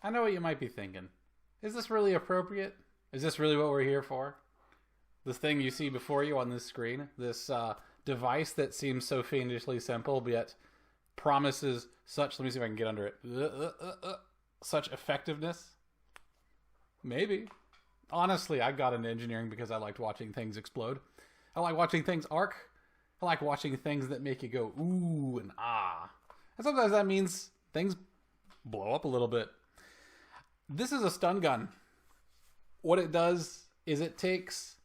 I know what you might be thinking. Is this really appropriate? Is this really what we're here for? This thing you see before you on this screen, this device that seems so fiendishly simple, yet promises such, let me see if I can get under it, such effectiveness? Maybe. Honestly, I got into engineering because I liked watching things explode. I like watching things arc. I like watching things that make you go, ooh and ah. And sometimes that means things blow up a little bit. This is a stun gun. What it does is it takes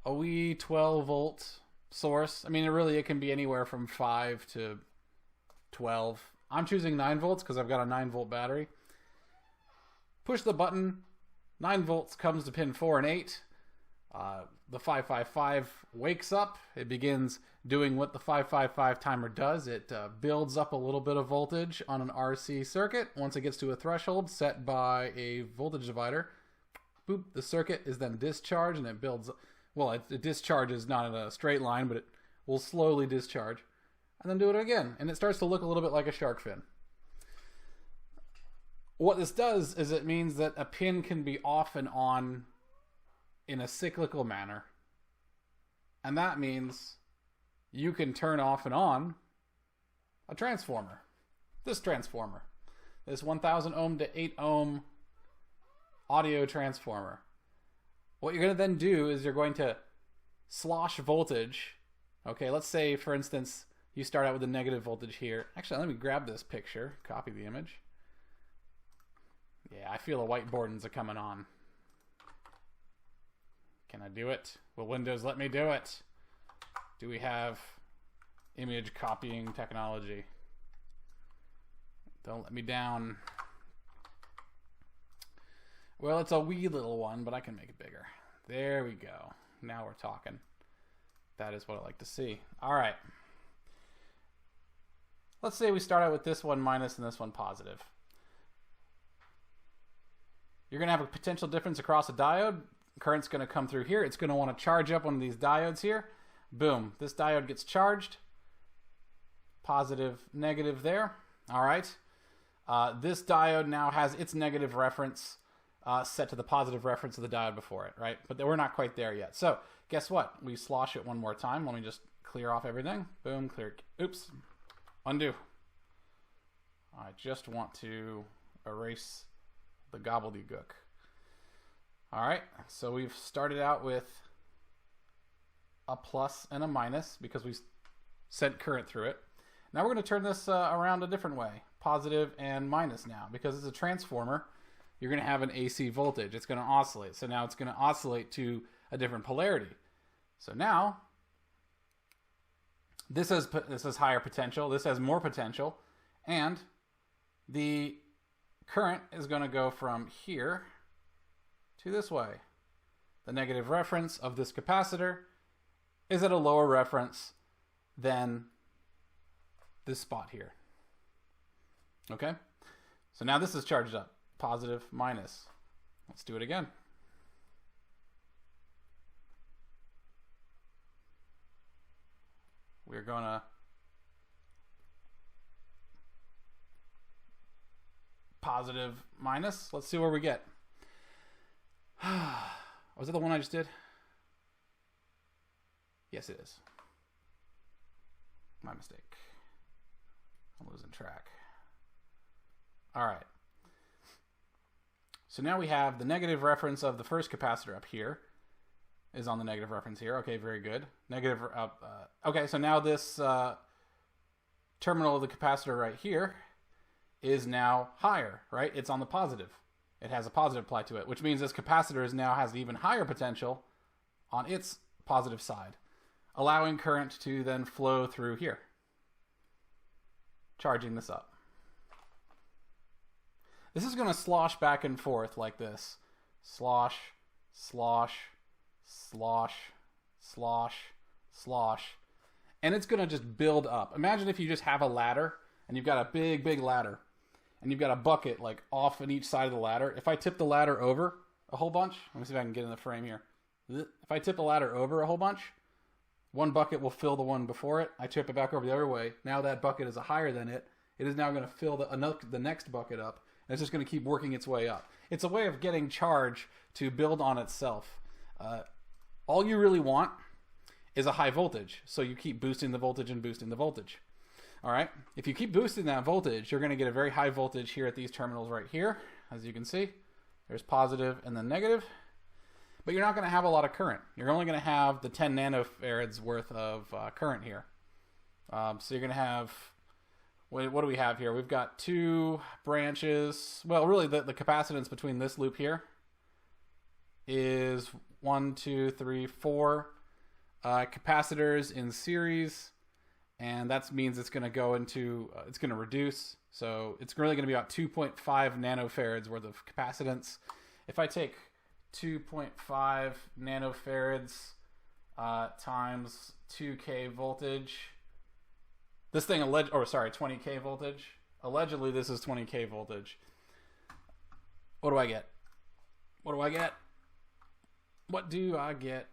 a wee 12 volt source. I mean, it can be anywhere from 5 to 12. I'm choosing 9 volts because I've got a 9 volt battery. Push the button. 9 volts comes to pin 4 and 8. The 555 wakes up. It begins doing what the 555 timer does. It builds up a little bit of voltage on an RC circuit. Once it gets to a threshold set by a voltage divider, boop, the circuit is then discharged and it builds. Well, it discharges not in a straight line, but it will slowly discharge. And then do it again. And it starts to look a little bit like a shark fin. What this does is it means that a pin can be off and on in a cyclical manner. And that means you can turn off and on a transformer. This transformer. This 1000 ohm to 8 ohm audio transformer. What you're going to then do is you're going to slosh voltage. Okay, let's say, for instance, you start out with a negative voltage here. Actually, let me grab this picture, copy the image. Yeah, I feel a whiteboarding's a coming on. Can I do it? Will Windows let me do it? Do we have image copying technology? Don't let me down. Well, it's a wee little one, but I can make it bigger. There we go. Now we're talking. That is what I like to see. All right. Let's say we start out with this one minus and this one positive. You're going to have a potential difference across a diode. Current's going to come through here. It's going to want to charge up one of these diodes here. Boom. This diode gets charged. Positive, negative there. All right. This diode now has its negative reference set to the positive reference of the diode before it, right? But we're not quite there yet. So guess what? We slosh it one more time. Let me just clear off everything. Boom, clear. Oops. Undo. I just want to erase the gobbledygook. All right, so we've started out with a plus and a minus because we sent current through it. Now we're going to turn this around a different way, positive and minus now. Because it's a transformer, you're going to have an AC voltage. It's going to oscillate. So now it's going to oscillate to a different polarity. So now, this has higher potential. This has more potential. And the current is going to go from here to this way. The negative reference of this capacitor is at a lower reference than this spot here. Okay? So now this is charged up. Positive, minus. Let's do it again. We're going to positive, minus. Let's see where we get. Was that the one I just did? Yes, it is. My mistake. I'm losing track. All right. So now we have the negative reference of the first capacitor up here is on the negative reference here. Okay, very good. Negative. Okay, so now this terminal of the capacitor right here is now higher, right? It's on the positive. It has a positive applied to it, which means this capacitor now has even higher potential on its positive side, allowing current to then flow through here, charging this up. This is going to slosh back and forth like this. Slosh, slosh, slosh, slosh, slosh. And it's going to just build up. Imagine if you just have a ladder and you've got a big, big ladder. And you've got a bucket like off on each side of the ladder. If I tip the ladder over a whole bunch, let me see if I can get in the frame here. If I tip the ladder over a whole bunch, one bucket will fill the one before it. I tip it back over the other way. Now that bucket is higher than it. It is now going to fill the next bucket up. It's just going to keep working its way up. It's a way of getting charge to build on itself. All you really want is a high voltage. So you keep boosting the voltage and boosting the voltage. All right. If you keep boosting that voltage, you're going to get a very high voltage here at these terminals right here. As you can see, there's positive and then negative. But you're not going to have a lot of current. You're only going to have the 10 nanofarads worth of current here. So you're going to have, what do we have here? We've got 2 branches. Well, really the capacitance between this loop here is 1, 2, 3, 4 capacitors in series. And that means it's going to go into, it's going to reduce. So it's really going to be about 2.5 nanofarads worth of capacitance. If I take 2.5 nanofarads times 2K voltage, this thing, 20K voltage. Allegedly, this is 20K voltage. What do I get? What do I get? What do I get?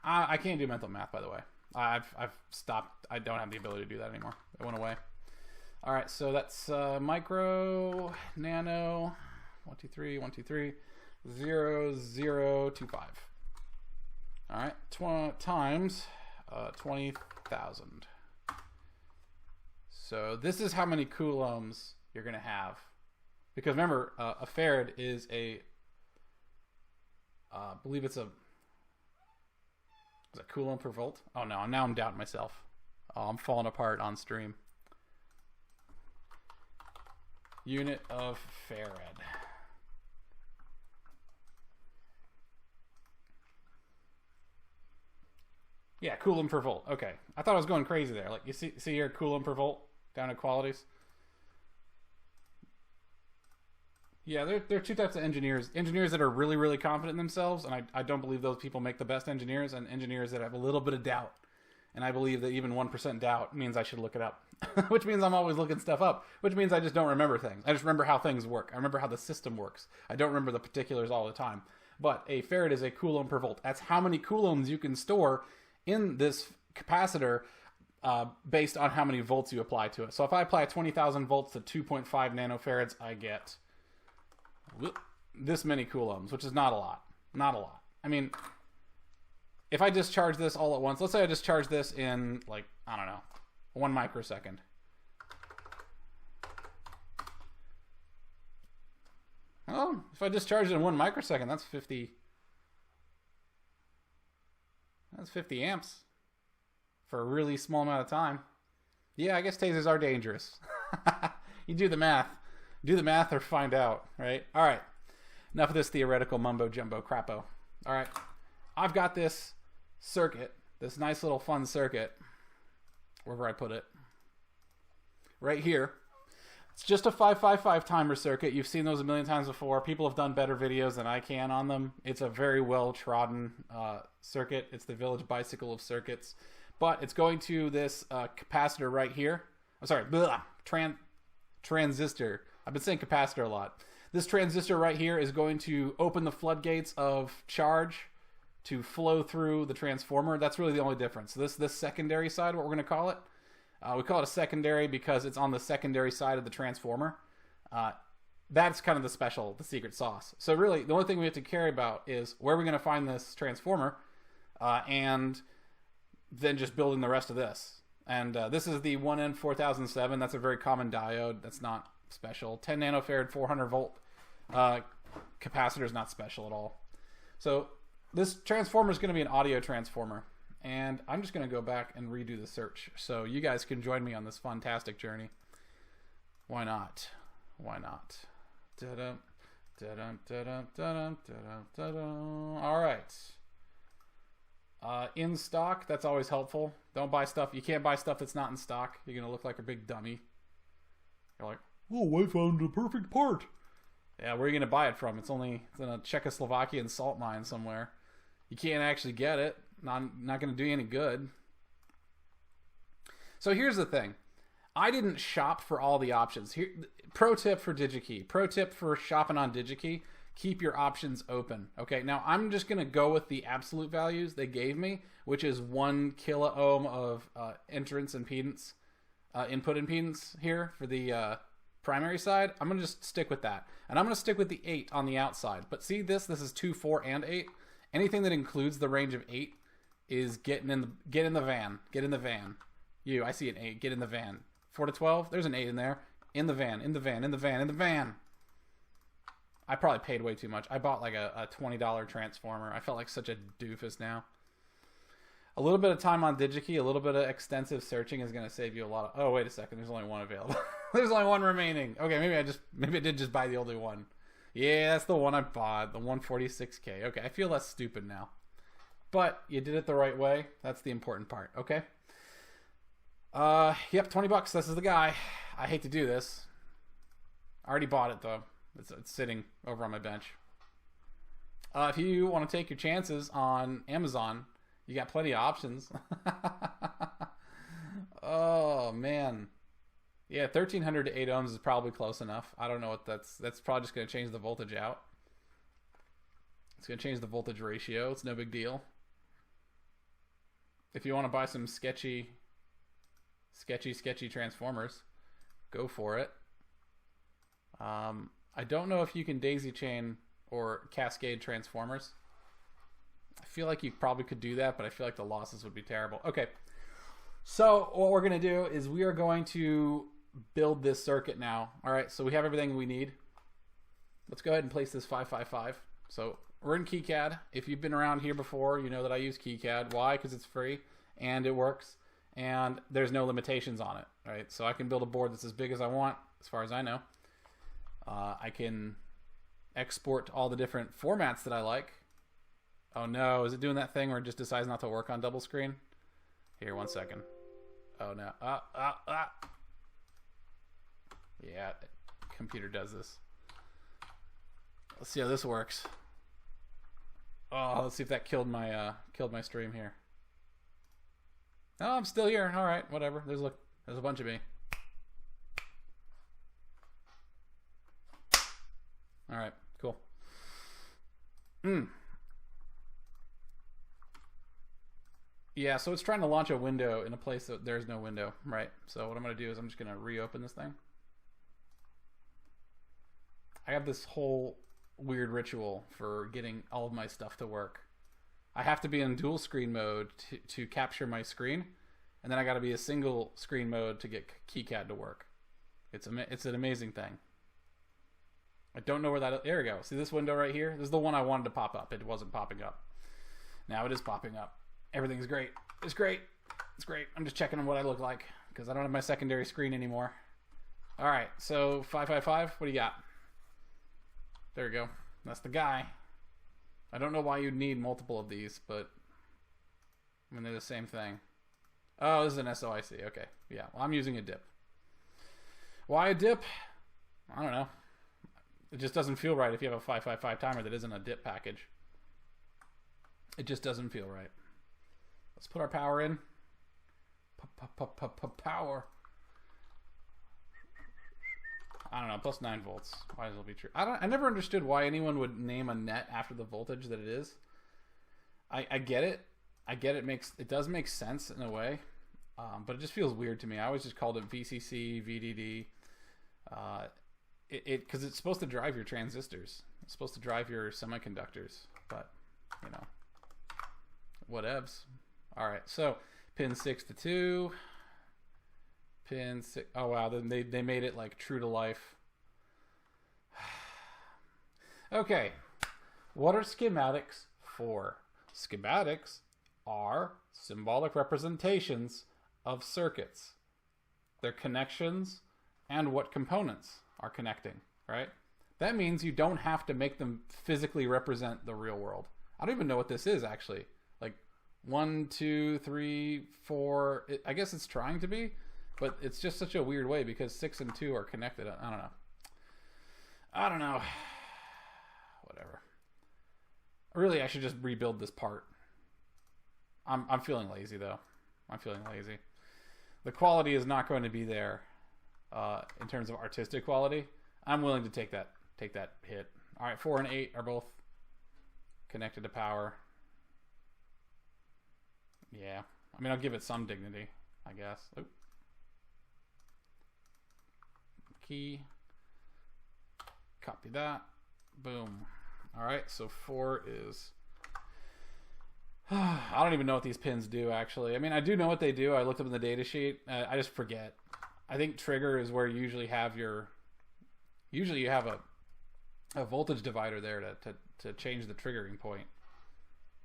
I can't do mental math, by the way. I've stopped. I don't have the ability to do that anymore. It went away. All right, so that's micro, nano, 1, 2, 3, 1, 2, 3, 0, 0, 2, 5. All right, times 20,000. So this is how many coulombs you're going to have. Because remember, a farad is I believe it's is it coulomb per volt? Oh no, now I'm doubting myself. Oh, I'm falling apart on stream. Unit of farad. Yeah, coulomb per volt. Okay. I thought I was going crazy there. Like, you see here, coulomb per volt down to qualities. Yeah, there are 2 types of engineers. Engineers that are really, really confident in themselves, and I don't believe those people make the best engineers, and engineers that have a little bit of doubt. And I believe that even 1% doubt means I should look it up. Which means I'm always looking stuff up. Which means I just don't remember things. I just remember how things work. I remember how the system works. I don't remember the particulars all the time. But a farad is a coulomb per volt. That's how many coulombs you can store in this capacitor based on how many volts you apply to it. So if I apply 20,000 volts to 2.5 nanofarads, I get this many coulombs, which is not a lot. Not a lot. I mean, if I discharge this all at once, let's say I discharge this in, like, I don't know, 1 microsecond. Well, if I discharge it in 1 microsecond, that's 50. That's 50 amps for a really small amount of time. Yeah, I guess tasers are dangerous. You do the math. Do the math or find out, right? All right. Enough of this theoretical mumbo-jumbo crapo. All right. I've got this circuit, this nice little fun circuit, wherever I put it, right here. It's just a 555 timer circuit. You've seen those a million times before. People have done better videos than I can on them. It's a very well-trodden circuit. It's the Village Bicycle of circuits. But it's going to this capacitor right here. I'm sorry, transistor. I've been saying capacitor a lot. This transistor right here is going to open the floodgates of charge to flow through the transformer. That's really the only difference. This secondary side, what we're going to call it, we call it a secondary because it's on the secondary side of the transformer. That's kind of the secret sauce. So really, the only thing we have to care about is where we're going to find this transformer, and then just building the rest of this. And this is the 1N4007. That's a very common diode. That's not special. 10 nanofarad, 400 volt capacitor is not special at all. So this transformer is going to be an audio transformer. And I'm just going to go back and redo the search so you guys can join me on this fantastic journey. Why not? Why not? Da-dum, da-dum, da-dum, da-dum, da-dum, da-dum. All right. In stock, that's always helpful. Don't buy stuff. You can't buy stuff that's not in stock. You're going to look like a big dummy. You're like, oh, I found the perfect part. Yeah, where are you going to buy it from? It's in a Czechoslovakian salt mine somewhere. You can't actually get it. Not going to do you any good. So here's the thing. I didn't shop for all the options. Here, pro tip for DigiKey. Pro tip for shopping on DigiKey. Keep your options open. Okay, now I'm just going to go with the absolute values they gave me, which is 1 kilo ohm of entrance impedance, input impedance here for the primary side, I'm going to just stick with that. And I'm going to stick with the 8 on the outside. But see this is 2, 4, and 8. Anything that includes the range of 8 is get in the van. Get in the van. I see an 8. Get in the van. 4 to 12, there's an 8 in there. In the van, in the van, in the van, in the van. I probably paid way too much. I bought like a $20 transformer. I felt like such a doofus now. A little bit of time on DigiKey, a little bit of extensive searching is going to save you a lot of... Oh, wait a second. There's only one available. There's only one remaining. Okay, maybe I did just buy the only one. Yeah, that's the one I bought. The 146K. Okay, I feel less stupid now. But you did it the right way. That's the important part. Okay? Yep, 20 bucks. This is the guy. I hate to do this. I already bought it, though. It's sitting over on my bench. If you want to take your chances on Amazon... You got plenty of options. Oh, man. Yeah, 1300 to 8 ohms is probably close enough. I don't know what that's probably just going to change the voltage out. It's going to change the voltage ratio. It's no big deal. If you want to buy some sketchy transformers, go for it. I don't know if you can daisy chain or cascade transformers. I feel like you probably could do that, but I feel like the losses would be terrible. Okay, so what we're going to do is we are going to build this circuit now. All right, so we have everything we need. Let's go ahead and place this 555. So we're in KiCad. If you've been around here before, you know that I use KiCad. Why? Because it's free and it works, and there's no limitations on it. Right, so I can build a board that's as big as I want, as far as I know. I can export all the different formats that I like. Oh no, is it doing that thing where it just decides not to work on double screen? Here, 1 second. Oh no. Yeah, computer does this. Let's see how this works. Oh, let's see if that killed my stream here. Oh, I'm still here. All right, whatever. There's a bunch of me. All right, cool. Yeah, so it's trying to launch a window in a place that there's no window, right? So what I'm going to do is I'm just going to reopen this thing. I have this whole weird ritual for getting all of my stuff to work. I have to be in dual screen mode to capture my screen, and then I got to be a single screen mode to get KiCad to work. It's an amazing thing. I don't know where that... There we go. See this window right here? This is the one I wanted to pop up. It wasn't popping up. Now it is popping up. Everything's great. It's great. It's great. I'm just checking on what I look like because I don't have my secondary screen anymore. All right, so 555, what do you got? There we go. That's the guy. I don't know why you'd need multiple of these, but I mean, they're the same thing. Oh, this is an SOIC. Okay, yeah. Well, I'm using a dip. Why a dip? I don't know. It just doesn't feel right if you have a 555 timer that isn't a dip package. It just doesn't feel right. Let's put our power in. Power. I don't know, plus 9 volts. Might as well be true. I never understood why anyone would name a net after the voltage that it is. I get it. I get it does make sense in a way. But it just feels weird to me. I always just called it VCC, VDD. Because it's supposed to drive your transistors. It's supposed to drive your semiconductors. But, you know, whatevs. All right, so pin 6 to 2. Pin 6. Oh, wow. They made it like true to life. Okay. What are schematics for? Schematics are symbolic representations of circuits, their connections, and what components are connecting, right? That means you don't have to make them physically represent the real world. I don't even know what this is, actually. Like 1, 2, 3, 4. I guess it's trying to be, but it's just such a weird way because 6 and 2 are connected. I don't know. Whatever. Really, I should just rebuild this part. I'm feeling lazy, though. I'm feeling lazy. The quality is not going to be there in terms of artistic quality. I'm willing to take that hit. All right, 4 and 8 are both connected to power. Yeah. I mean, I'll give it some dignity, I guess. Oop. key. Copy that. Boom. All right, so 4 is... I don't even know what these pins do, actually. I mean, I do know what they do. I looked up in the data sheet. I just forget. I think trigger is where you usually have your... Usually you have a voltage divider there to change the triggering point.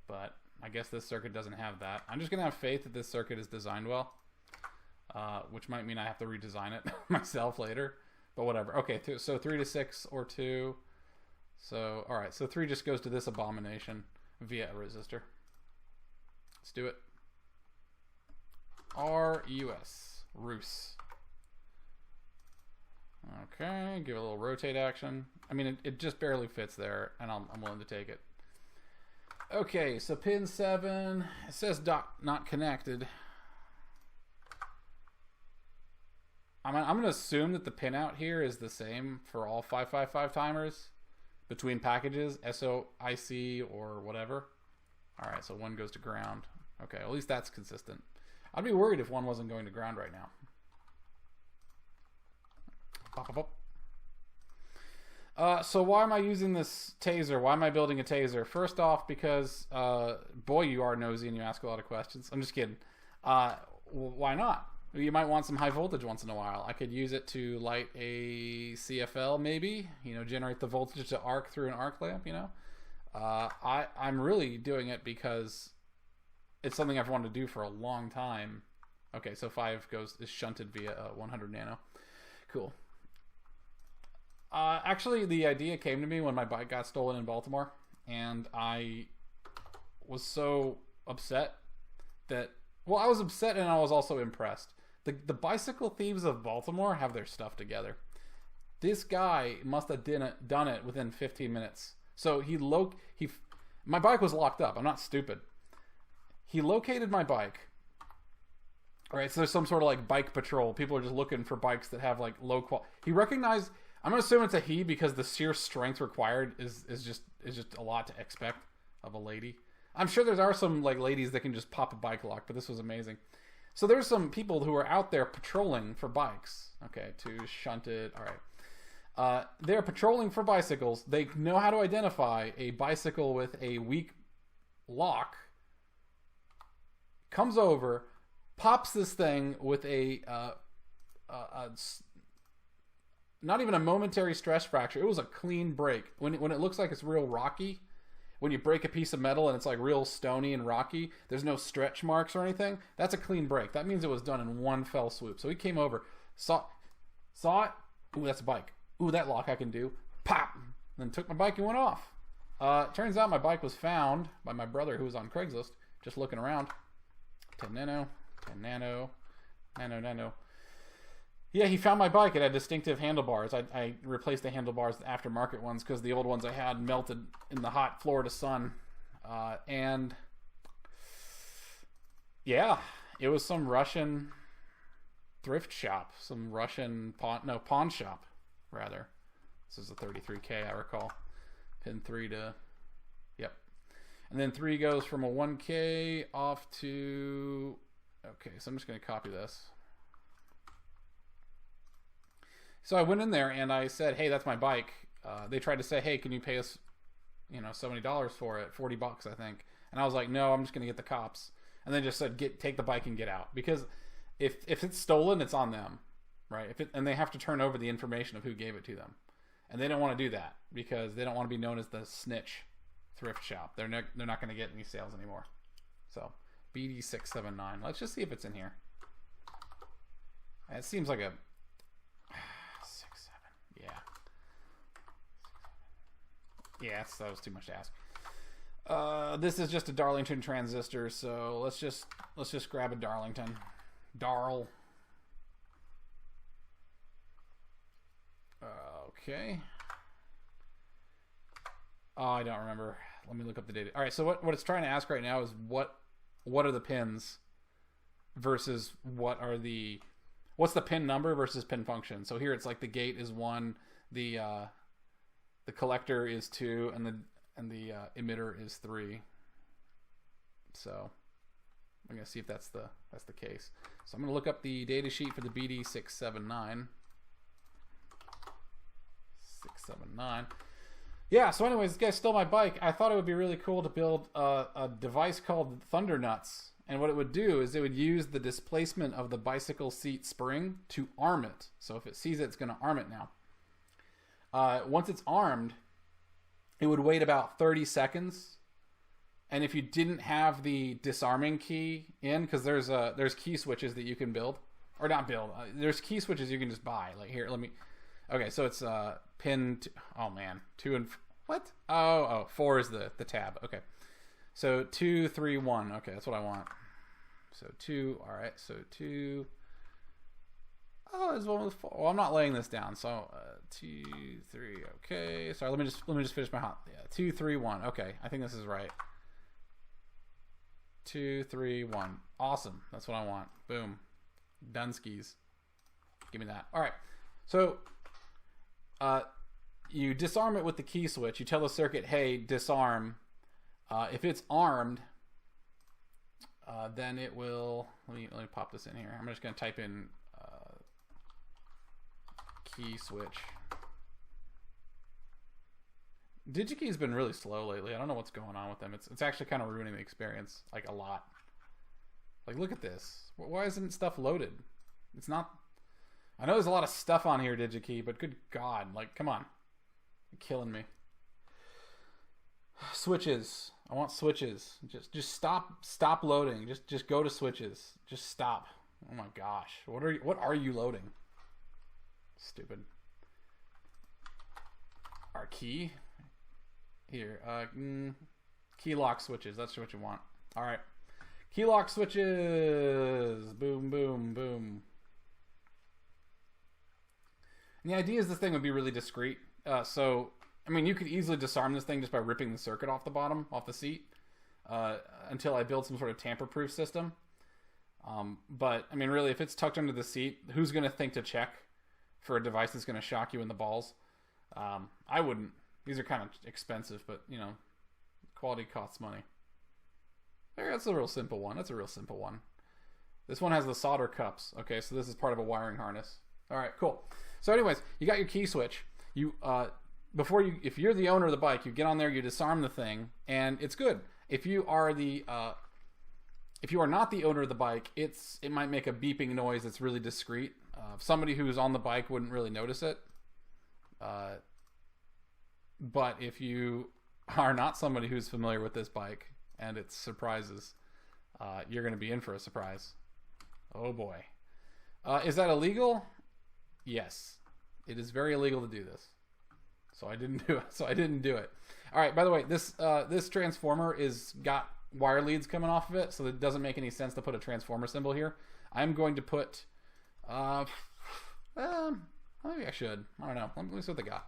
But I guess this circuit doesn't have that. I'm just going to have faith that this circuit is designed well. Which might mean I have to redesign it myself later. But whatever. Okay, so 3 to 6 or 2. So, alright. So 3 just goes to this abomination via a resistor. Let's do it. R-U-S. Rus. Okay, give it a little rotate action. I mean, it just barely fits there, and I'm willing to take it. Okay, so pin 7. It says not connected. I'm going to assume that the pinout here is the same for all 555 timers between packages, SOIC or whatever. All right, so 1 goes to ground. Okay, at least that's consistent. I'd be worried if 1 wasn't going to ground right now. Pop, pop, pop. So why am I using this taser? Why am I building a taser? First off, because, boy, you are nosy and you ask a lot of questions. I'm just kidding. Why not? You might want some high voltage once in a while. I could use it to light a CFL, maybe. You know, generate the voltage to arc through an arc lamp, you know. I'm really doing it because it's something I've wanted to do for a long time. Okay, so 5 is shunted via 100 nano. Cool. Actually, the idea came to me when my bike got stolen in Baltimore, and I was so upset that... Well, I was upset and I was also impressed. The bicycle thieves of Baltimore have their stuff together. This guy must have done it within 15 minutes. So my bike was locked up. I'm not stupid. He located my bike. All right, so there's some sort of like bike patrol. People are just looking for bikes that have like low quality. He recognized... I'm going to assume it's a he because the sheer strength required is just a lot to expect of a lady. I'm sure there are some like ladies that can just pop a bike lock, but this was amazing. So there's some people who are out there patrolling for bikes. Okay, 2 shunted. All right. They're patrolling for bicycles. They know how to identify a bicycle with a weak lock. Comes over, pops this thing with a not even a momentary stress fracture. It was a clean break. When it looks like it's real rocky, when you break a piece of metal and it's like real stony and rocky, there's no stretch marks or anything. That's a clean break. That means it was done in one fell swoop. So he came over, saw it. Ooh, that's a bike. Ooh, that lock I can do. Pop! Then took my bike and went off. Turns out my bike was found by my brother who was on Craigslist, just looking around. 10 nano, 10 nano, nano. Yeah, he found my bike. It had distinctive handlebars. I replaced the handlebars with aftermarket ones because the old ones I had melted in the hot Florida sun. And yeah, it was some Russian thrift shop, some Russian pawn shop, rather. This is a 33K, I recall. Pin 3 to, yep. And then 3 goes from a 1K off to, okay, so I'm just going to copy this. So I went in there and I said, hey, that's my bike. They tried to say, hey, can you pay us, so many dollars for it? $40, I think. And I was like, no, I'm just going to get the cops. And they just said, take the bike and get out. Because if it's stolen, it's on them, right? And they have to turn over the information of who gave it to them. And they don't want to do that because they don't want to be known as the snitch thrift shop. They're not going to get any sales anymore. So BD679. Let's just see if it's in here. It seems like a... Yeah, that was too much to ask. This is just a Darlington transistor, so let's just grab a Darlington. Darl. Okay. Oh, I don't remember. Let me look up the data. All right, so what it's trying to ask right now is what are the pins versus what's the pin number versus pin function. So here it's like the gate is 1, the collector is 2, and the emitter is 3. So I'm gonna see if that's the case. So I'm gonna look up the data sheet for the BD679. 679. Yeah, so anyways, this guy stole my bike. I thought it would be really cool to build a device called Thunder Nuts. And what it would do is it would use the displacement of the bicycle seat spring to arm it. So if it sees it, it's going to arm it now. Once it's armed, it would wait about 30 seconds. And if you didn't have the disarming key in, because there's key switches that you can build. Or not build. There's key switches you can just buy. Like here, let me... Okay, so it's pin... Oh, man. 2 and... What? Oh, 4 is the tab. Okay. So 2, 3, 1. Okay, that's what I want. So 2. All right, so 2... Oh, there's one with 4. Well, I'm not laying this down. So 2, 3. Okay. Sorry, let me just finish my hot. Yeah, 2, 3, 1. Okay, I think this is right. 2, 3, 1. Awesome. That's what I want. Boom. Dunskies. Give me that. All right. So you disarm it with the key switch. You tell the circuit, hey, disarm. If it's armed, then it will... Let me pop this in here. I'm just going to type in key switch. DigiKey's been really slow lately. I don't know what's going on with them. It's actually kind of ruining the experience, like, a lot. Like, look at this. Why isn't stuff loaded? It's not... I know there's a lot of stuff on here, DigiKey, but good God. Like, come on. You're killing me. Switches. I want switches. Just stop loading. Just go to switches. Just stop. Oh my gosh. What are you loading? Stupid. Our key. Here. Key lock switches. That's what you want. All right. Key lock switches. Boom, boom, boom. And the idea is this thing would be really discreet. So, I mean, you could easily disarm this thing just by ripping the circuit off the bottom, off the seat, until I build some sort of tamper-proof system. But, I mean, really, if it's tucked under the seat, who's going to think to check for a device that's going to shock you in the balls? I wouldn't. These are kind of expensive, but, you know, quality costs money. There, that's a real simple one. That's a real simple one. This one has the solder cups. Okay, so this is part of a wiring harness. All right, cool. So anyways, you got your key switch. You if you're the owner of the bike, you get on there, you disarm the thing, and it's good. If you are not the owner of the bike, it might make a beeping noise that's really discreet. Somebody who's on the bike wouldn't really notice it. But if you are not somebody who's familiar with this bike and its surprises, you're going to be in for a surprise. Oh boy. Is that illegal? Yes. It is very illegal to do this. So I didn't do it. All right, by the way, this transformer is got wire leads coming off of it, so it doesn't make any sense to put a transformer symbol here. I'm going to put maybe I should. I don't know. Let me see what they got.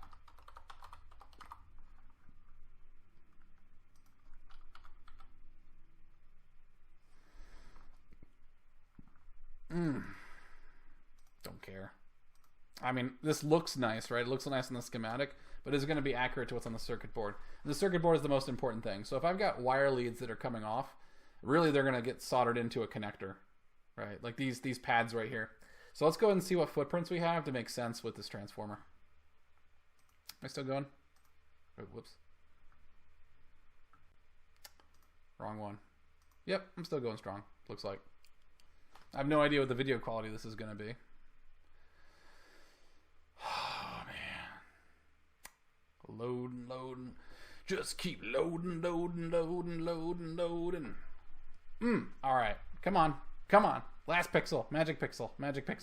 Don't care. I mean, this looks nice, right? It looks nice in the schematic, but is it going to be accurate to what's on the circuit board? And the circuit board is the most important thing. So if I've got wire leads that are coming off, really they're going to get soldered into a connector, right? Like these pads right here. So let's go ahead and see what footprints we have to make sense with this transformer. Am I still going? Oh, whoops. Wrong one. Yep, I'm still going strong, looks like. I have no idea what the video quality of this is going to be. Oh, man. Loading. Just keep loading. All right. Come on. Last pixel. Magic pixel.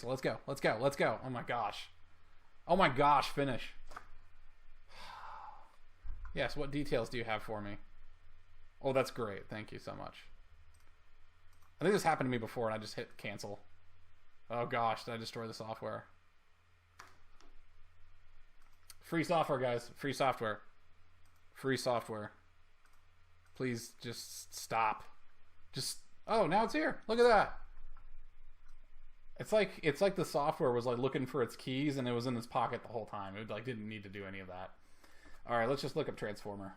Let's go. Oh my gosh, finish. Yes, what details do you have for me? Oh, that's great. Thank you so much. I think this happened to me before and I just hit cancel. Oh gosh, did I destroy the software? Free software, guys. Free software. Please just stop. Oh, now it's here. Look at that. It's like the software was like looking for its keys and it was in its pocket the whole time. It like didn't need to do any of that. All right, let's just look up transformer.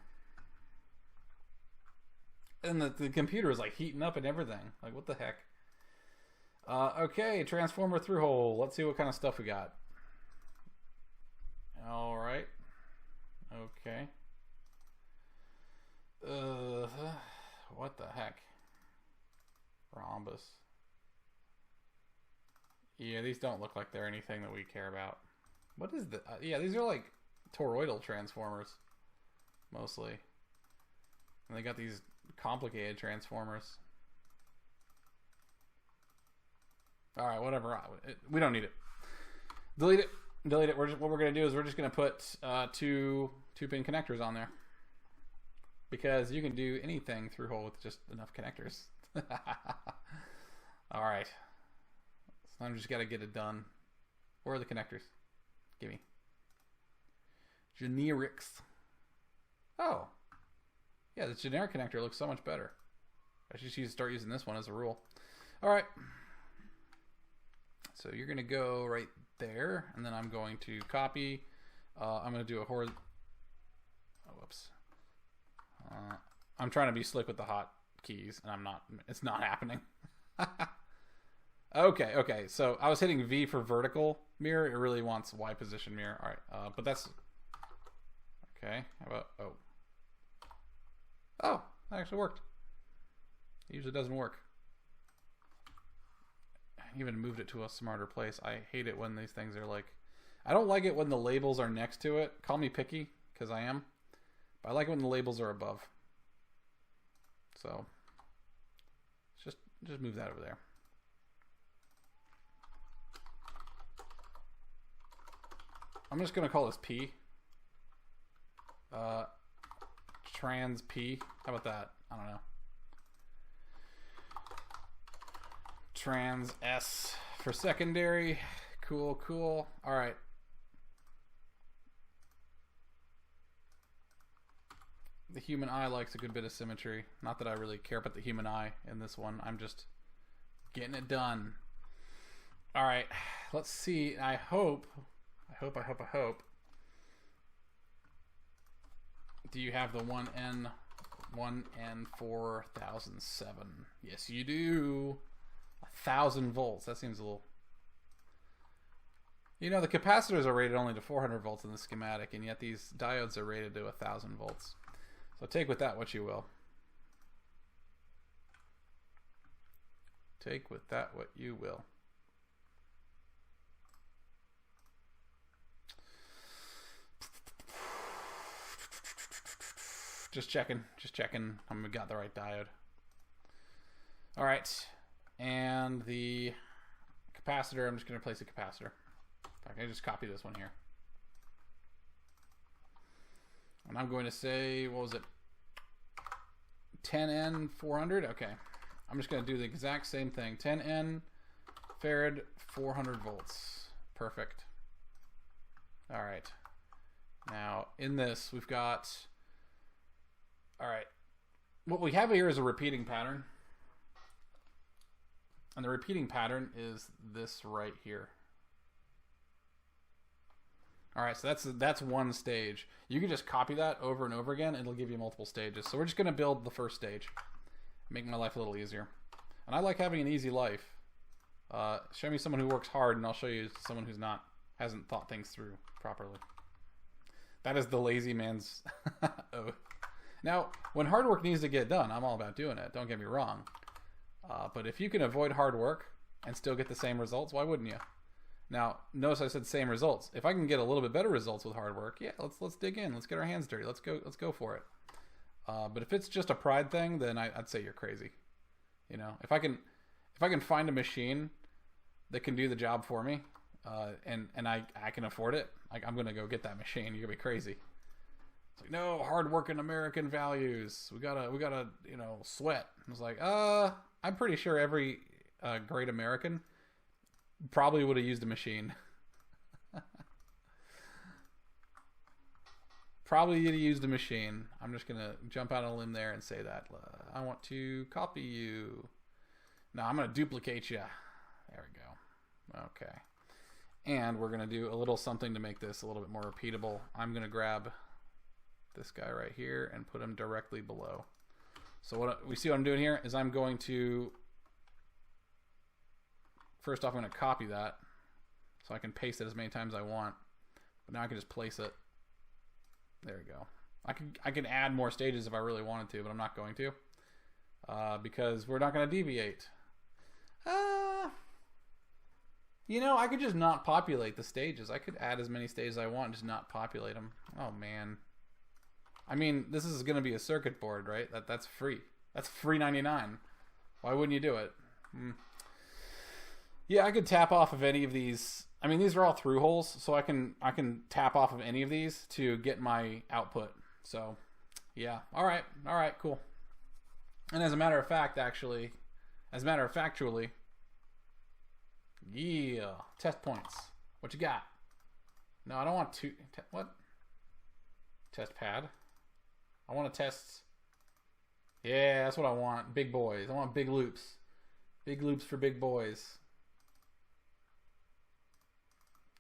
And the computer is like heating up and everything. Like, what the heck? Okay, transformer through hole. Let's see what kind of stuff we got. All right. Okay. What the heck? Rhombus. Yeah, these don't look like they're anything that we care about. What is the... yeah, these are like toroidal transformers. Mostly. And they got these complicated transformers. Alright, whatever. We don't need it. Delete it. Delete it. What we're going to do is we're just going to put two pin connectors on there. Because you can do anything through hole with just enough connectors. Alright. So I'm just got to get it done. Where are the connectors? Gimme. Generics. Oh. Yeah, the generic connector looks so much better. I should start using this one as a rule. Alright. So you're going to go right there, and then I'm going to copy. I'm going to do a horizontal. Oh, whoops. I'm trying to be slick with the hot keys, and I'm not. It's not happening. Okay. So I was hitting V for vertical mirror. It really wants Y position mirror. All right, but that's okay. How about oh, that actually worked. It usually doesn't work. I even moved it to a smarter place. I hate it when these things are like... I don't like it when the labels are next to it. Call me picky, because I am. But I like it when the labels are above. So, just move that over there. I'm just going to call this P. Trans P. How about that? I don't know. Trans S for secondary. Cool. All right. The human eye likes a good bit of symmetry. Not that I really care about the human eye in this one. I'm just getting it done. All right. Let's see. I hope. Do you have the 1N4007? Yes, you do. 1,000 volts. That seems a little... You know, the capacitors are rated only to 400 volts in the schematic, and yet these diodes are rated to 1,000 volts. So take with that what you will. Take with that what you will. Just checking. We got the right diode. All right. And the capacitor, I'm just going to replace the capacitor. In fact, I just copy this one here. And I'm going to say, what was it? 10N 400? Okay. I'm just going to do the exact same thing. 10N farad 400 volts. Perfect. All right. Now, in this, we've got... All right. What we have here is a repeating pattern. And the repeating pattern is this right here. All right, so that's one stage. You can just copy that over and over again, and it'll give you multiple stages. So we're just going to build the first stage, make my life a little easier. And I like having an easy life. Show me someone who works hard, and I'll show you someone who's hasn't thought things through properly. That is the lazy man's oath. Now, when hard work needs to get done, I'm all about doing it. Don't get me wrong. But if you can avoid hard work and still get the same results, why wouldn't you? Now, notice I said same results. If I can get a little bit better results with hard work, yeah, let's dig in. Let's get our hands dirty. Let's go for it. But if it's just a pride thing, then I'd say you're crazy. You know, if I can find a machine that can do the job for me, and I can afford it, I'm gonna go get that machine. You're gonna be crazy. It's like, no, hardworking American values. We gotta sweat. I was like, I'm pretty sure every great American probably would have used a machine. Probably would have used a machine. I'm just gonna jump out on a limb there and say that. I want to copy you. No, I'm gonna duplicate you. There we go. Okay. And we're gonna do a little something to make this a little bit more repeatable. I'm gonna grab this guy right here and put him directly below. So what we see what I'm doing here is I'm going to, first off, I'm going to copy that so I can paste it as many times as I want. But now I can just place it There we go. I can add more stages if I really wanted to, but I'm not going to. Because we're not going to deviate. You know, I could just not populate the stages. I could add as many stages as I want and just not populate them. Oh, man. I mean, this is going to be a circuit board, right? That's free. That's free 99. Why wouldn't you do it? Yeah, I could tap off of any of these. I mean, these are all through holes, so I can tap off of any of these to get my output. So, yeah. All right, cool. And as a matter of fact, actually, factually, yeah, test points. What you got? No, I don't want to. What? Test pad. I want to test. Yeah, that's what I want. Big boys. I want big loops. Big loops for big boys.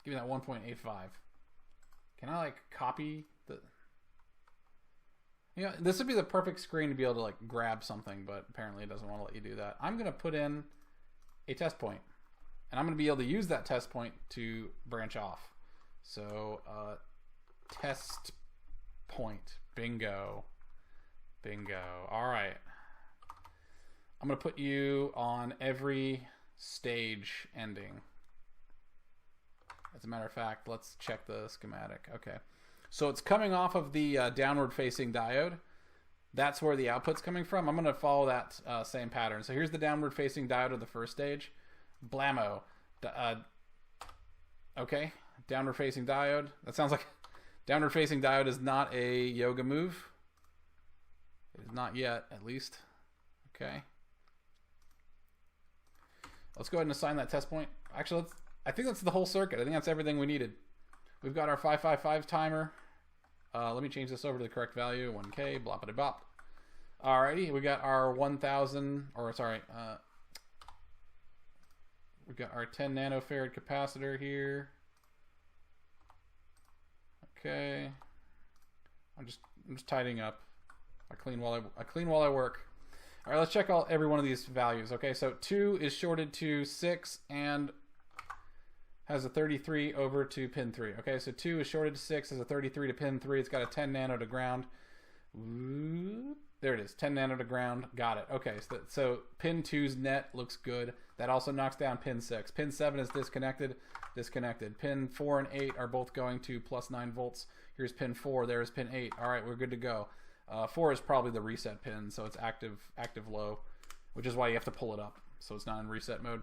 Give me that 1.85. Can I, like, copy the... You know, this would be the perfect screen to be able to, like, grab something, but apparently it doesn't want to let you do that. I'm going to put in a test point. And I'm going to be able to use that test point to branch off. So, test point. Bingo. Bingo. All right. I'm going to put you on every stage ending. As a matter of fact, let's check the schematic. Okay. So it's coming off of the downward facing diode. That's where the output's coming from. I'm going to follow that same pattern. So here's the downward facing diode of the first stage. Blammo. Okay. Downward facing diode. That sounds like downward facing diode is not a yoga move. It is not yet, at least. Okay. Let's go ahead and assign that test point. Actually, I think that's the whole circuit. I think that's everything we needed. We've got our 555 timer. Let me change this over to the correct value. 1K, bloppity bop. Alrighty, we got our 1000, or sorry, we got our 10 nanofarad capacitor here. Okay. I'm just tidying up. I clean while I work. All right, let's check every one of these values. Okay, so 2 is shorted to 6 and has a 33 over to pin 3. Okay, so 2 is shorted to 6, has a 33 to pin 3. It's got a 10 nano to ground. Ooh, there it is, 10 nano to ground. Got it. Okay, so pin 2's net looks good. That also knocks down pin 6. Pin 7 is disconnected. Pin 4 and 8 are both going to plus 9 volts. Here's pin 4. There's pin 8. All right, we're good to go. 4 is probably the reset pin, so it's active low, which is why you have to pull it up, so it's not in reset mode.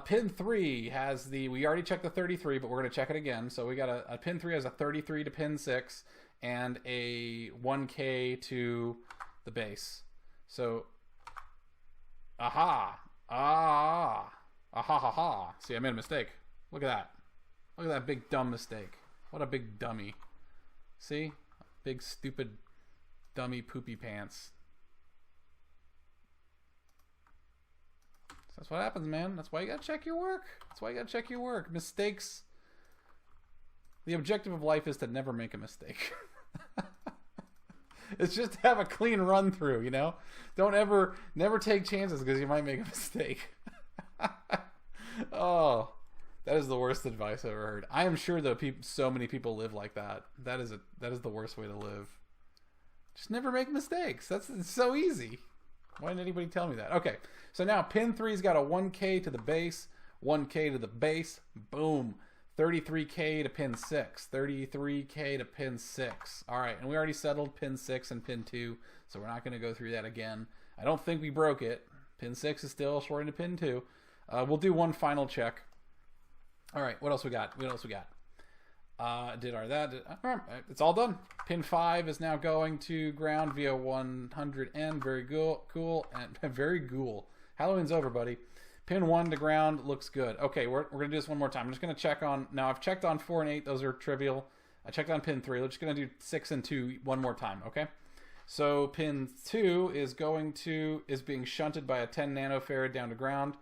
Pin 3 has we already checked the 33, but we're going to check it again. So we got a pin 3 has a 33 to pin 6 and a 1K to the base. So, aha. See, I made a mistake. Look at that. Look at that big dumb mistake. What a big dummy. See? Big stupid dummy poopy pants. That's what happens, man. That's why you gotta check your work. Mistakes. The objective of life is to never make a mistake. It's just to have a clean run through, you know? Never take chances because you might make a mistake. Oh, that is the worst advice I've ever heard. I am sure that so many people live like that. That is the worst way to live. Just never make mistakes. It's so easy. Why didn't anybody tell me that? Okay, so now pin 3's got a 1K to the base, 1K to the base, boom. 33K to pin 6, 33K to pin 6. All right, and we already settled pin 6 and pin 2, so we're not going to go through that again. I don't think we broke it. Pin 6 is still shorting to pin 2. We'll do one final check. All right, what else we got? It's all done. Pin 5 is now going to ground via 100N. Very cool. And very cool. Halloween's over, buddy. Pin 1 to ground looks good. Okay, we're going to do this one more time. I'm just going to check on... Now, I've checked on 4 and 8. Those are trivial. I checked on pin 3. We're just going to do 6 and 2 one more time, okay? So pin 2 is being shunted by a 10 nanofarad down to ground.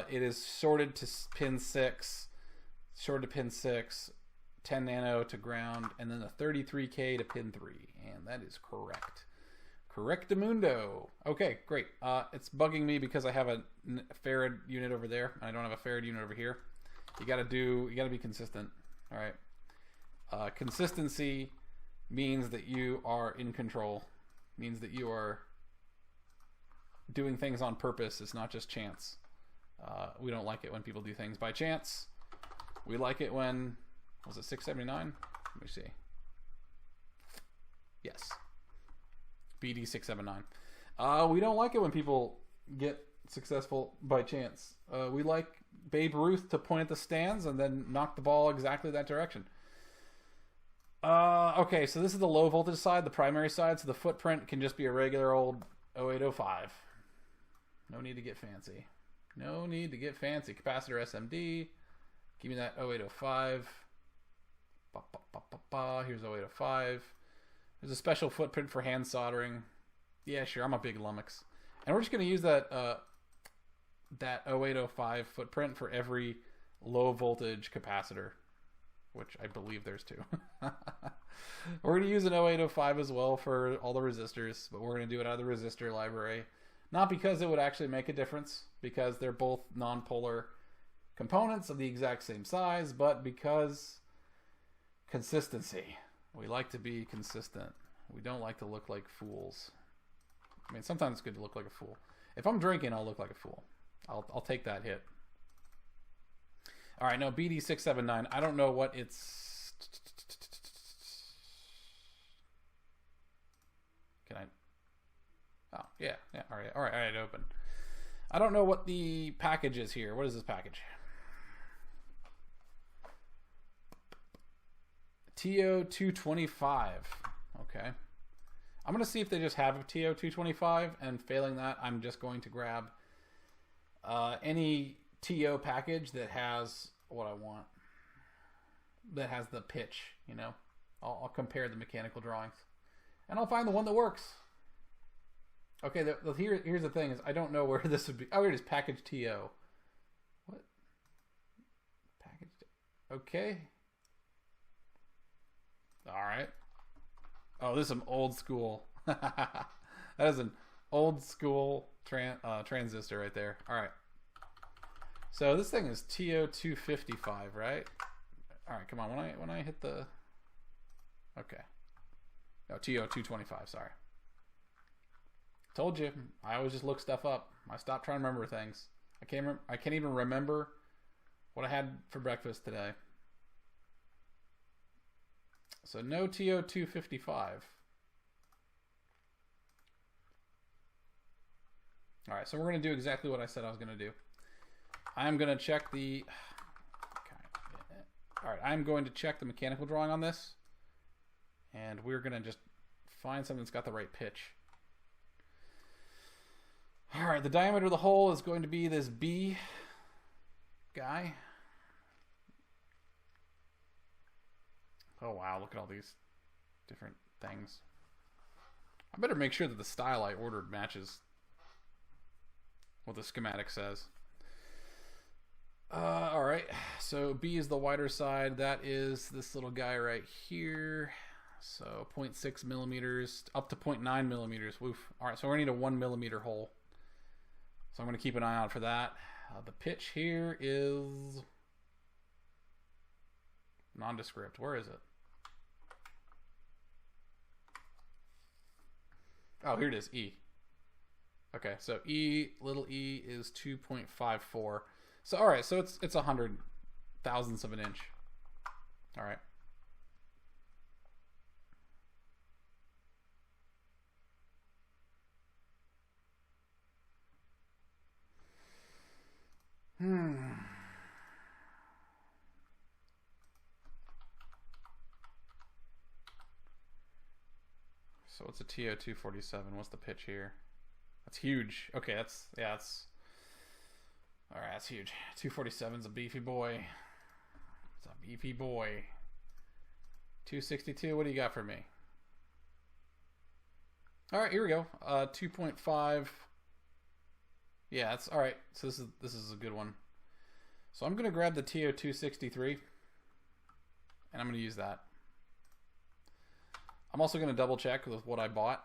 It is sorted to pin 6. Shorted to pin 6. 10 nano to ground, and then a 33K to pin 3, and that is correct. Correctamundo. Okay, great. It's bugging me because I have a farad unit over there, and I don't have a farad unit over here. You gotta be consistent. All right. Consistency means that you are in control. Means that you are doing things on purpose. It's not just chance. We don't like it when people do things by chance. We like it when, was it 679? Let me see. Yes. BD 679. We don't like it when people get successful by chance. We like Babe Ruth to point at the stands and then knock the ball exactly that direction. Okay, so this is the low voltage side, the primary side, so the footprint can just be a regular old 0805. No need to get fancy. No need to get fancy. Capacitor SMD. Give me that 0805. Here's 0805. There's a special footprint for hand soldering. Yeah, sure, I'm a big lummox. And we're just going to use that 0805 footprint for every low voltage capacitor, which I believe there's two. We're going to use an 0805 as well for all the resistors, but we're going to do it out of the resistor library. Not because it would actually make a difference, because they're both non-polar components of the exact same size, but because consistency. We like to be consistent. We don't like to look like fools. I mean, sometimes it's good to look like a fool. If I'm drinking, I'll look like a fool. I'll take that hit. All right, now BD679. I don't know what it's... Can I... Oh, yeah. All right, open. I don't know what the package is here. What is this package? TO225. Okay. I'm going to see if they just have a TO225, and failing that, I'm just going to grab any TO package that has what I want. That has the pitch, you know. I'll compare the mechanical drawings. And I'll find the one that works. Okay, here's the thing is I don't know where this would be. Oh, here it is, package TO. What? Package. Okay. All right. Oh, this is some old school. That is an old school transistor right there. All right. So this thing is TO255, right? All right, come on. When I hit the... Okay. No, TO225, sorry. Told you. I always just look stuff up. I stopped trying to remember things. I can't even remember what I had for breakfast today. So no TO255. All right, so we're going to do exactly what I said I was going to do. I'm going to check the... Okay. All right, I'm going to check the mechanical drawing on this. And we're going to just find something that's got the right pitch. All right, the diameter of the hole is going to be this B guy. Oh, wow, look at all these different things. I better make sure that the style I ordered matches what the schematic says. All right, so B is the wider side. That is this little guy right here. So 0.6 millimeters up to 0.9 millimeters. Woof. All right, so we're going to need a 1 millimeter hole. So I'm going to keep an eye out for that. The pitch here is nondescript. Where is it? Oh, here it is, E. Okay, so E, little e is 2.54. So, all right, so it's 100 thousandths of an inch. All right. So what's a TO247? What's the pitch here? That's huge. Okay, that's all right, that's huge. 247's a beefy boy. It's a beefy boy. 262, what do you got for me? All right, here we go. 2.5. Yeah, that's all right. So this is a good one. So I'm gonna grab the TO263, and I'm gonna use that. I'm also gonna double check with what I bought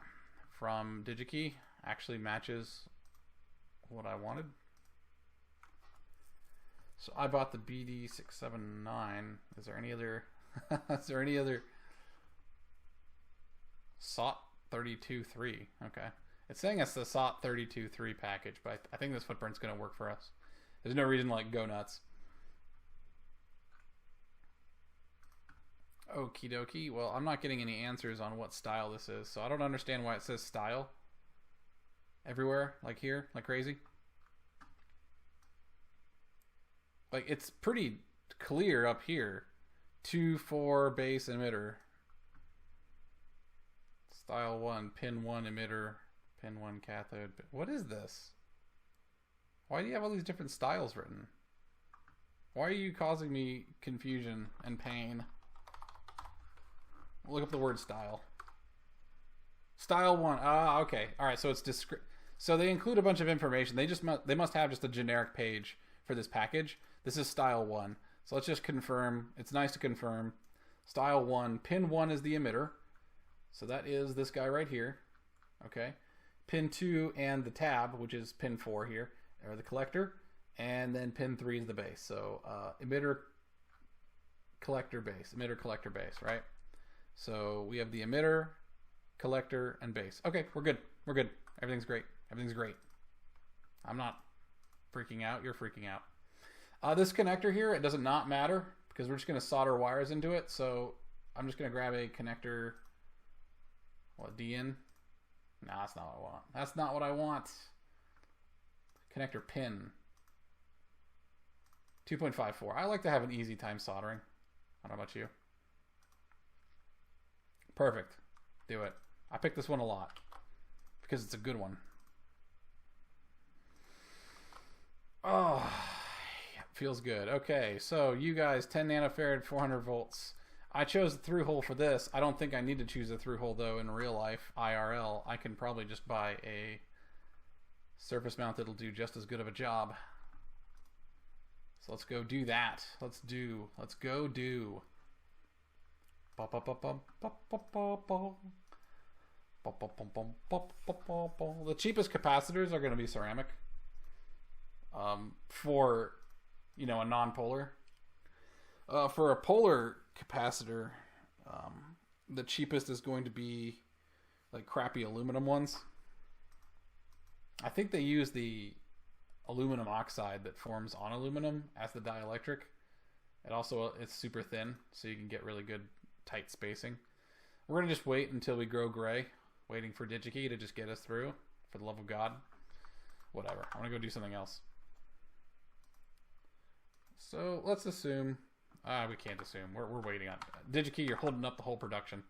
from DigiKey actually matches what I wanted. So I bought the BD679. Is there any other? Is there any other? SOT 32.3. Okay. It's saying it's the SOT 32.3 package, but I think this footprint's going to work for us. There's no reason to like go nuts. Okie dokie. Well, I'm not getting any answers on what style this is, so I don't understand why it says style everywhere, like here, like crazy. Like, it's pretty clear up here. 2-4 base emitter. Style 1, pin 1 emitter, pin 1 cathode. What is this? Why do you have all these different styles written? Why are you causing me confusion and pain? Look up the word style. Style 1. Ah, okay. All right, so it's so they include a bunch of information. They must have just a generic page for this package. This is style 1. So let's just confirm. It's nice to confirm. Style 1, pin 1 is the emitter. So that is this guy right here. Okay. Pin 2 and the tab, which is pin 4 here, are the collector, and then pin 3 is the base. So emitter, collector, base. Emitter, collector, base, right? So we have the emitter, collector, and base. Okay, we're good. We're good. Everything's great. Everything's great. I'm not freaking out. You're freaking out. This connector here, it does not matter because we're just going to solder wires into it. So I'm just going to grab a connector. What, D in? No, that's not what I want. That's not what I want. Connector pin. 2.54. I like to have an easy time soldering. I don't know about you. Perfect. Do it. I picked this one a lot because it's a good one. Oh, feels good. Okay, so you guys, 10 nanofarad, 400 volts. I chose the through hole for this. I don't think I need to choose a through hole though in real life, IRL. I can probably just buy a surface mount that'll do just as good of a job. So let's go do that. Let's go do. The cheapest capacitors are going to be ceramic. For, you know, a non-polar. For a polar capacitor, the cheapest is going to be like crappy aluminum ones. I think they use the aluminum oxide that forms on aluminum as the dielectric. It's super thin, so you can get really good tight spacing. We're going to just wait until we grow gray, waiting for DigiKey to just get us through, for the love of God. Whatever. I'm going to go do something else. So let's assume... we can't assume. We're waiting on... DigiKey, you're holding up the whole production.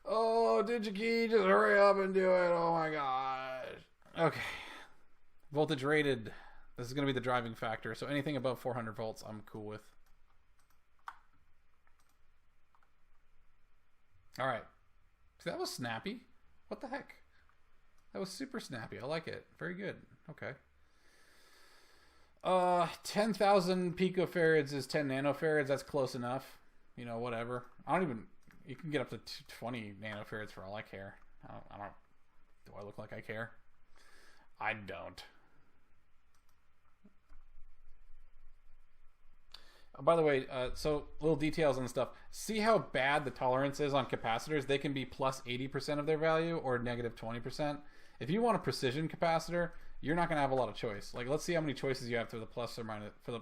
Oh, DigiKey, just hurry up and do it. Oh my gosh. Okay. Voltage rated. This is going to be the driving factor. So anything above 400 volts, I'm cool with. All right. So that was snappy. What the heck? That was super snappy. I like it. Very good. Okay. 10,000 picofarads is 10 nanofarads. That's close enough. You know, whatever. You can get up to 20 nanofarads for all I care. I don't, do I look like I care? I don't. By the way, so little details on stuff. See how bad the tolerance is on capacitors? They can be plus 80% of their value or negative 20%. If you want a precision capacitor, you're not going to have a lot of choice. Like, let's see how many choices you have for the plus or minus, for the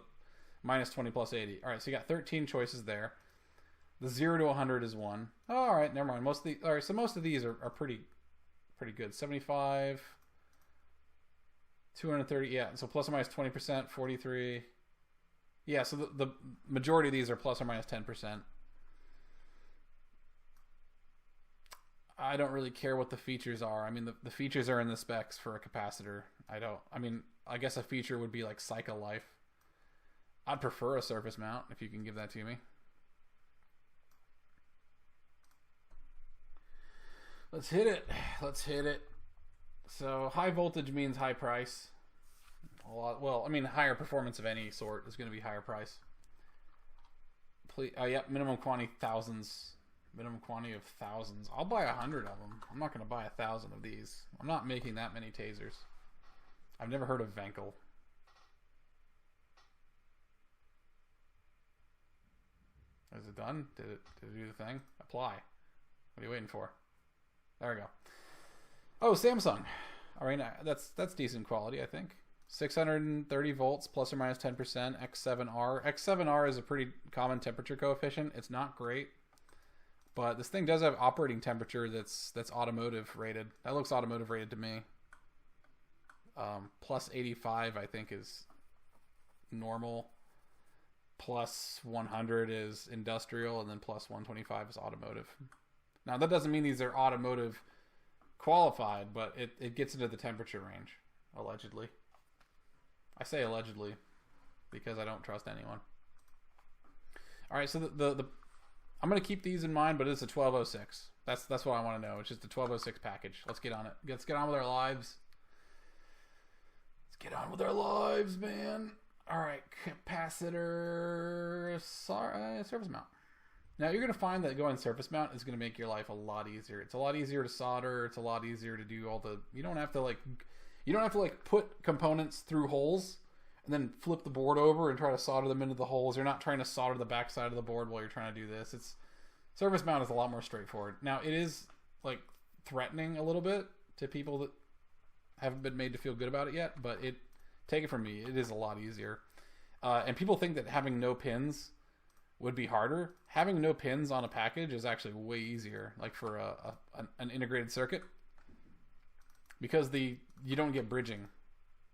minus 20 plus 80. All right, so you got 13 choices there. The 0 to 100 is 1. Oh, all right, never mind. All right, so most of these are pretty good. 75, 230, yeah. So plus or minus 20%, 43. Yeah, so the majority of these are plus or minus 10%. I don't really care what the features are. I mean, the features are in the specs for a capacitor. I guess a feature would be like cycle life. I'd prefer a surface mount if you can give that to me. Let's hit it. Let's hit it. So high voltage means high price. Well, I mean, higher performance of any sort is going to be higher price. Please, yep, minimum quantity thousands. Minimum quantity of thousands. I'll buy 100 of them. I'm not going to buy 1,000 of these. I'm not making that many tasers. I've never heard of Vankel. Is it done? Did it do the thing? Apply. What are you waiting for? There we go. Oh, Samsung. All right, that's decent quality, I think. 630 volts, plus or minus 10%, X7R. X7R is a pretty common temperature coefficient. It's not great, but this thing does have operating temperature that's automotive rated. That looks automotive rated to me. Plus 85, I think, is normal. Plus 100 is industrial, and then plus 125 is automotive. Now, that doesn't mean these are automotive qualified, but it gets into the temperature range, allegedly. I say allegedly because I don't trust anyone. All right, so the I'm going to keep these in mind, but it's a 1206. That's what I want to know. It's just a 1206 package. Let's get on it. Let's get on with our lives. Let's get on with our lives, man. All right, capacitor, surface mount. Now, you're going to find that going surface mount is going to make your life a lot easier. It's a lot easier to solder. It's a lot easier to do all the... You don't have to put components through holes and then flip the board over and try to solder them into the holes. You're not trying to solder the back side of the board while you're trying to do this. Surface mount is a lot more straightforward. Now, it is like threatening a little bit to people that haven't been made to feel good about it yet, but take it from me, it is a lot easier. And people think that having no pins would be harder. Having no pins on a package is actually way easier, like for an integrated circuit, because you don't get bridging.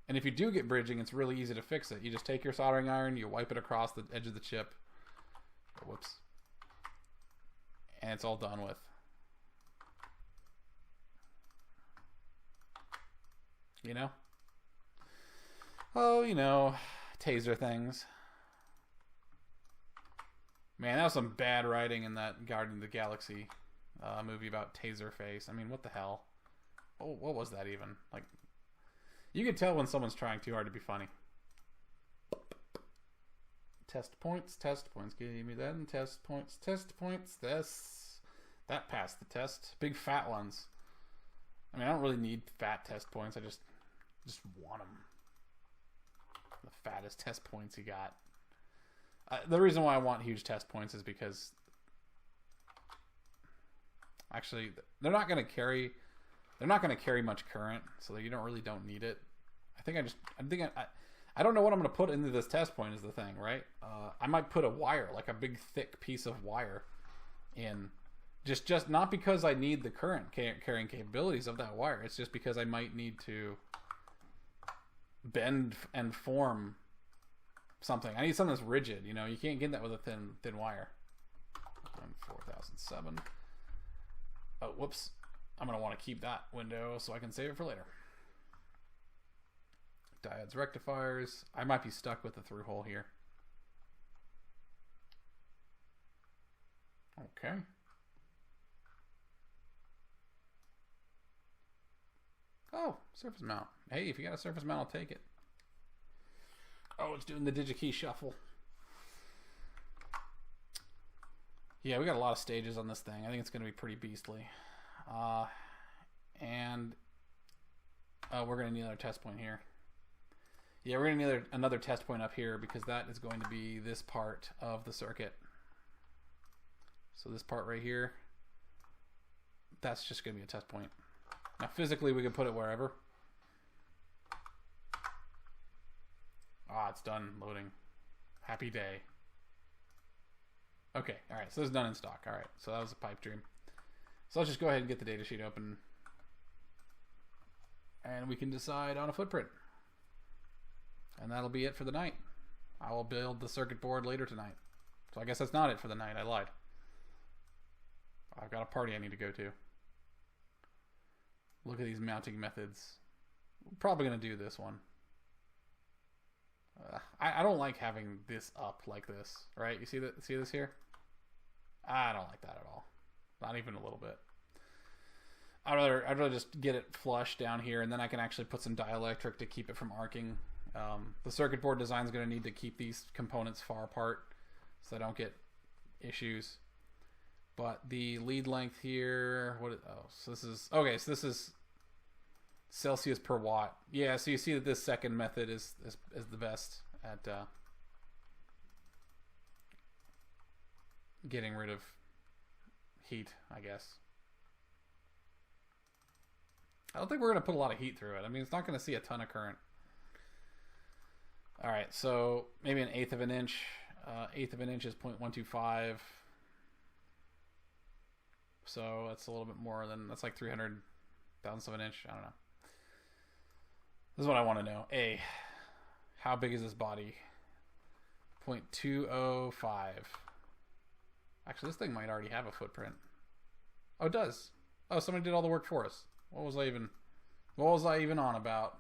And if you do get bridging, it's really easy to fix it. You just take your soldering iron, you wipe it across the edge of the chip. Whoops. And it's all done with. You know? Oh, Taser things. Man, that was some bad writing in that Guardian of the Galaxy movie about Taser face. I mean, what the hell? Oh, what was that even? Like, you can tell when someone's trying too hard to be funny. Test points, give me that, and test points, this. That passed the test. Big fat ones. I mean, I don't really need fat test points. I just want them. The fattest test points you got. The reason why I want huge test points is because actually they're not going to carry much current, so you don't need it. I don't know what I'm going to put into this test point is the thing, right? I might put a wire, like a big thick piece of wire in, just not because I need the current carrying capabilities of that wire. It's just because I might need to bend and form something. I need something that's rigid. You can't get that with a thin wire. 4007. Oh, whoops. I'm going to want to keep that window so I can save it for later. Diodes, rectifiers. I might be stuck with the through hole here. Okay. Oh, surface mount. Hey, if you got a surface mount, I'll take it. Oh, it's doing the DigiKey shuffle. Yeah, we got a lot of stages on this thing. I think it's going to be pretty beastly. And we're going to need another test point here. Yeah, we're going to need another test point up here because that is going to be this part of the circuit. So this part right here, that's just going to be a test point. Now physically we can put it wherever. It's done loading. Happy day. Okay, alright, so this is done in stock. Alright, so that was a pipe dream. So let's just go ahead and get the datasheet open. And we can decide on a footprint. And that'll be it for the night. I will build the circuit board later tonight. So I guess that's not it for the night. I lied. I've got a party I need to go to. Look at these mounting methods. We're probably going to do this one. I don't like having this up like this, right? You see that? See this here? I don't like that at all. Not even a little bit. I'd rather just get it flush down here, and then I can actually put some dielectric to keep it from arcing. The circuit board design is going to need to keep these components far apart so I don't get issues. But the lead length here, so this is okay. So this is Celsius per watt. Yeah, so you see that this second method is the best at getting rid of heat, I guess. I don't think we're going to put a lot of heat through it. I mean, it's not going to see a ton of current. All right, so maybe an eighth of an inch. Eighth of an inch is 0.125. So that's a little bit more than, that's like 300 thousandths of an inch. I don't know. This is what I want to know. A, how big is this body? 0.205. Actually, this thing might already have a footprint. Oh, it does. Oh, somebody did all the work for us. What was I even on about?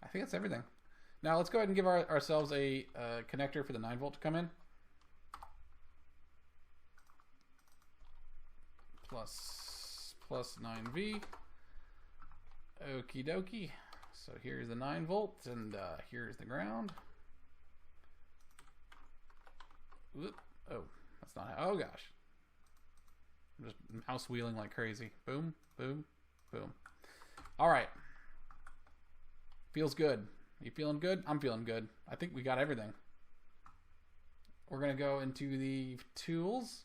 I think that's everything. Now let's go ahead and give ourselves a connector for the 9 volt to come in. Plus 9V. Okie dokie. So here's the 9 volt and here's the ground. Whoop. Oh, that's not how. Oh gosh. I'm just mouse wheeling like crazy. Boom, boom, boom. All right. Feels good. You feeling good? I'm feeling good. I think we got everything. We're going to go into the tools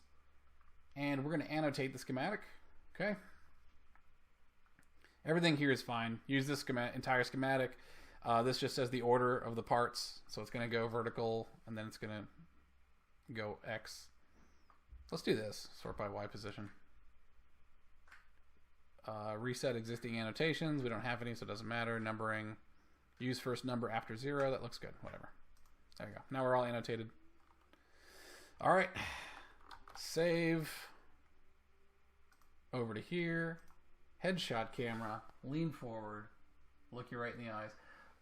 and we're going to annotate the schematic. Okay. Everything here is fine. Use this entire schematic. This just says the order of the parts. So it's going to go vertical and then it's going to go X. Let's do this. Sort by Y position. Reset existing annotations. We don't have any, so it doesn't matter. Numbering. Use first number after 0. That looks good. Whatever. There you go. Now we're all annotated. All right. Save. Over to here. Headshot camera. Lean forward. Look you right in the eyes.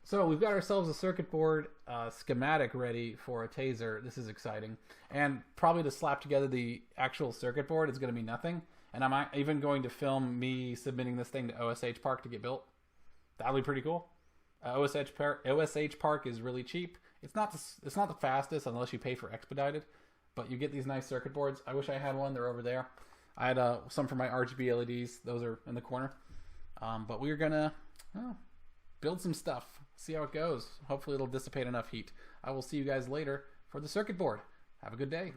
So we've got ourselves a circuit board schematic ready for a taser. This is exciting. And probably to slap together the actual circuit board is going to be nothing. And I'm even going to film me submitting this thing to OSH Park to get built. That'll be pretty cool. OSH Park is really cheap. It's not the fastest unless you pay for expedited. But you get these nice circuit boards. I wish I had one. They're over there. I had some for my RGB LEDs. Those are in the corner. But we're going to build some stuff. See how it goes. Hopefully it'll dissipate enough heat. I will see you guys later for the circuit board. Have a good day.